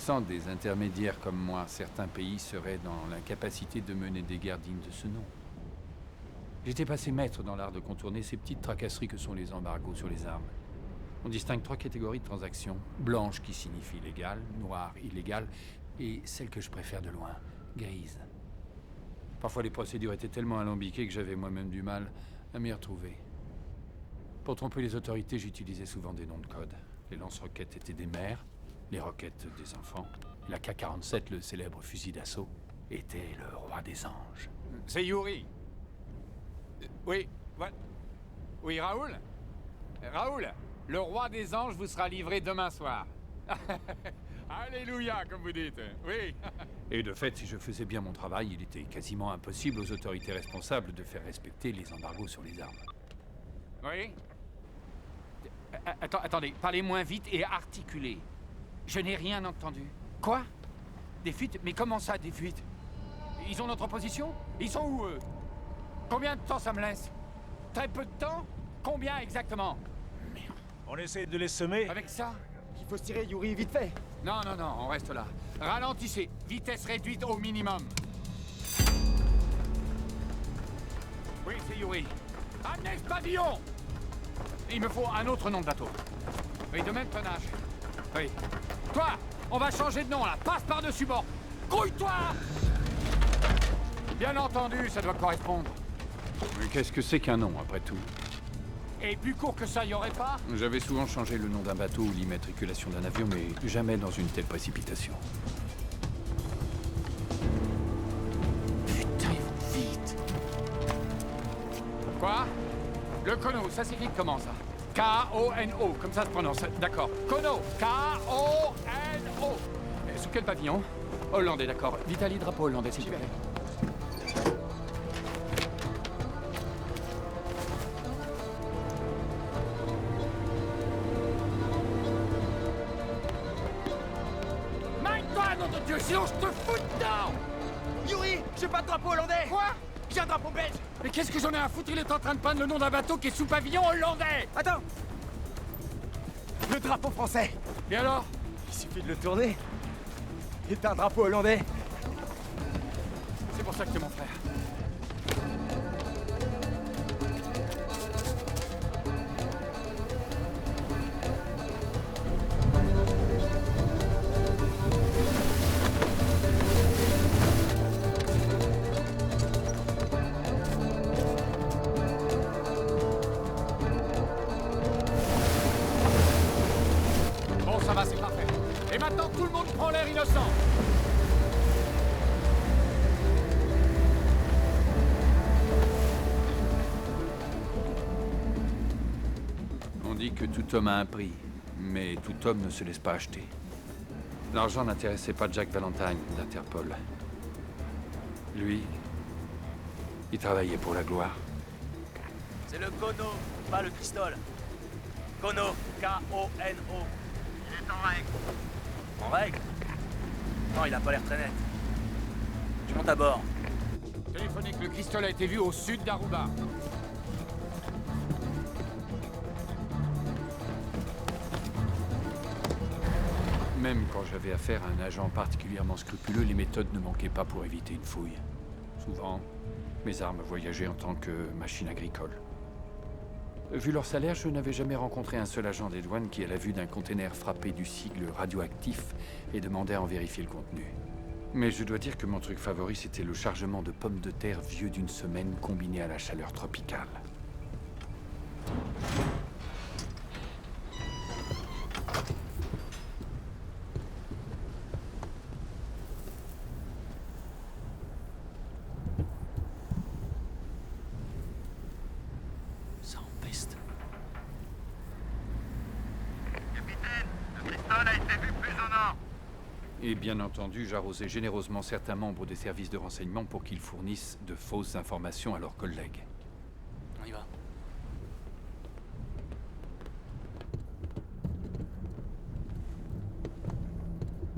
Sans des intermédiaires comme moi, certains pays seraient dans l'incapacité de mener des guerres dignes de ce nom. J'étais passé maître dans l'art de contourner ces petites tracasseries que sont les embargos sur les armes. On distingue 3 catégories de transactions. Blanche qui signifie légale, noire, illégale, et celle que je préfère de loin, grise. Parfois les procédures étaient tellement alambiquées que j'avais moi-même du mal à m'y retrouver. Pour tromper les autorités, j'utilisais souvent des noms de code. Les lance-roquettes étaient des mères, les roquettes des enfants. La K-47, le célèbre fusil d'assaut, était le roi des anges. C'est Yuri. Oui, voilà. Oui, Raoul. Raoul, le roi des anges vous sera livré demain soir. Alléluia, comme vous dites. Oui. Et de fait, si je faisais bien mon travail, il était quasiment impossible aux autorités responsables de faire respecter les embargos sur les armes. Oui. Attendez, parlez moins vite et articulez. Je n'ai rien entendu. Quoi? Des fuites? Mais comment ça, des fuites? Ils ont notre position? Ils sont où, eux? Combien de temps ça me laisse? Très peu de temps? Combien exactement? Merde. On essaie de les semer. Avec ça? Il faut se tirer, Yuri, vite fait. Non, on reste là. Ralentissez. Vitesse réduite au minimum. Oui, c'est Yuri. Amenez ce pavillon! Il me faut un autre nom de bateau. Oui, de même tonnage. Oui. Toi, on va changer de nom, là. Passe par-dessus bord. Grouille-toi! Bien entendu, ça doit correspondre. Mais qu'est-ce que c'est qu'un nom, après tout? Et plus court que ça, y aurait pas? J'avais souvent changé le nom d'un bateau ou l'immatriculation d'un avion, mais jamais dans une telle précipitation. Putain, ils vont vite. Quoi? Le Kono, ça s'écrit comment, ça? K-O-N-O, comme ça se prononce. D'accord. Kono, K-O-N-O. Sous quel pavillon? Hollandais, d'accord. L'Italie, drapeau hollandais, s'il te plaît. Mine-toi, nom de Dieu, sinon je te fous dedans! Yuri, j'ai pas de drapeau hollandais. Quoi? J'ai un drapeau belge. Mais qu'est-ce que j'en ai à foutre? Il est en train de peindre le nom d'un bateau qui est sous pavillon hollandais! Attends. Le drapeau français. Et alors? Il suffit de le tourner. Et t'as un drapeau hollandais. C'est pour ça que t'es mon frère. Bon, ça va, c'est parfait. Et maintenant, tout le monde prend l'air innocent. On dit que tout homme a un prix, mais tout homme ne se laisse pas acheter. L'argent n'intéressait pas Jack Valentine d'Interpol. Lui, il travaillait pour la gloire. C'est le Kono, pas le Cristol. Kono, K-O-N-O. Il est en règle. En règle? Non, il a pas l'air très net. Je monte à bord. Téléphonique, le Cristol a été vu au sud d'Aruba. Même quand j'avais affaire à un agent particulièrement scrupuleux, les méthodes ne manquaient pas pour éviter une fouille. Souvent, mes armes voyageaient en tant que machine agricole. Vu leur salaire, je n'avais jamais rencontré un seul agent des douanes qui, à la vue d'un container frappé du sigle radioactif, ait demandé à en vérifier le contenu. Mais je dois dire que mon truc favori, c'était le chargement de pommes de terre vieux d'une semaine combiné à la chaleur tropicale. Ça empeste. Capitaine, le Cristol a été vu plus au nord. Et bien entendu, j'arrosais généreusement certains membres des services de renseignement pour qu'ils fournissent de fausses informations à leurs collègues. On y va.